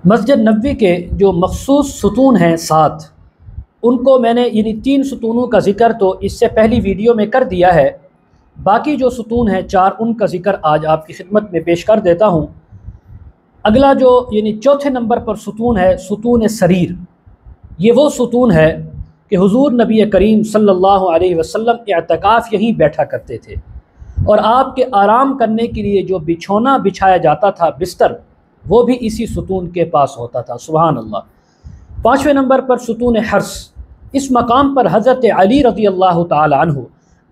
مسجد نبوی کے جو مخصوص ستون ہیں 7، ان کو میں نے یعنی 3 ستونوں کا ذکر تو اس سے پہلی ویڈیو میں کر دیا ہے، باقی جو ستون ہیں 4 ان کا ذکر آج آپ کی خدمت میں پیش کر دیتا ہوں۔ اگلا جو یعنی چوتھے نمبر پر ستون ہے ستون سریر، یہ وہ ستون ہے کہ حضور نبی کریم صلی اللہ علیہ وسلم اعتکاف یہیں بیٹھا کرتے تھے، اور آپ کے آرام کرنے کے لیے جو بچھونا بچھایا جاتا تھا، بستر، وہ بھی اسی ستون کے پاس ہوتا تھا۔ سبحان اللہ۔ 5ویں نمبر پر ستون حرس، اس مقام پر حضرت علی رضی اللہ تعالی عنہ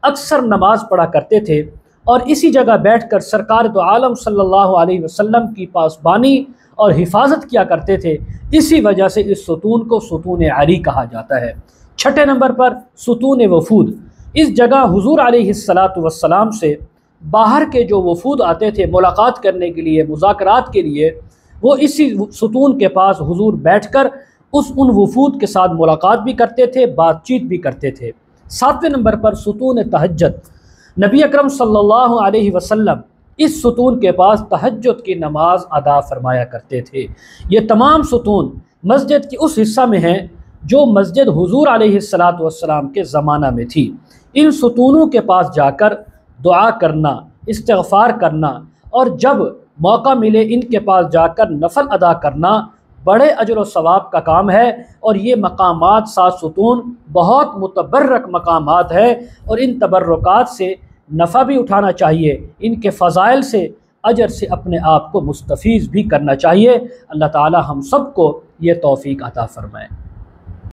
اکثر نماز پڑھا کرتے تھے، اور اسی جگہ بیٹھ کر سرکار دو عالم صلی اللہ علیہ وسلم کی پاسبانی اور حفاظت کیا کرتے تھے، اسی وجہ سے اس ستون کو ستون علی کہا جاتا ہے۔ 6 نمبر پر ستون وفود، اس جگہ حضور علیہ السلام سے باہر کے جو وفود آتے تھے ملاقات کرنے کے لیے، مذاکرات کے لیے، وہ اسی ستون کے پاس حضور بیٹھ کر ان وفود کے ساتھ ملاقات بھی کرتے تھے، بات چیت بھی کرتے تھے۔ 7ویں نمبر پر ستون تہجد، نبی اکرم صلی اللہ علیہ وسلم اس ستون کے پاس تہجد کی نماز ادا فرمایا کرتے تھے۔ یہ تمام ستون مسجد کی اس حصہ میں ہیں جو مسجد حضور علیہ السلام کے زمانہ میں تھی۔ ان ستونوں کے پاس جا کر دعا کرنا، استغفار کرنا، اور جب موقع ملے ان کے پاس جا کر نفل ادا کرنا بڑے اجر و ثواب کا کام ہے، اور یہ مقامات 7 ستون بہت متبرک مقامات ہیں، اور ان تبرکات سے نفع بھی اٹھانا چاہیے، ان کے فضائل سے، اجر سے اپنے آپ کو مستفیض بھی کرنا چاہیے۔ اللہ تعالی ہم سب کو یہ توفیق عطا فرمائے۔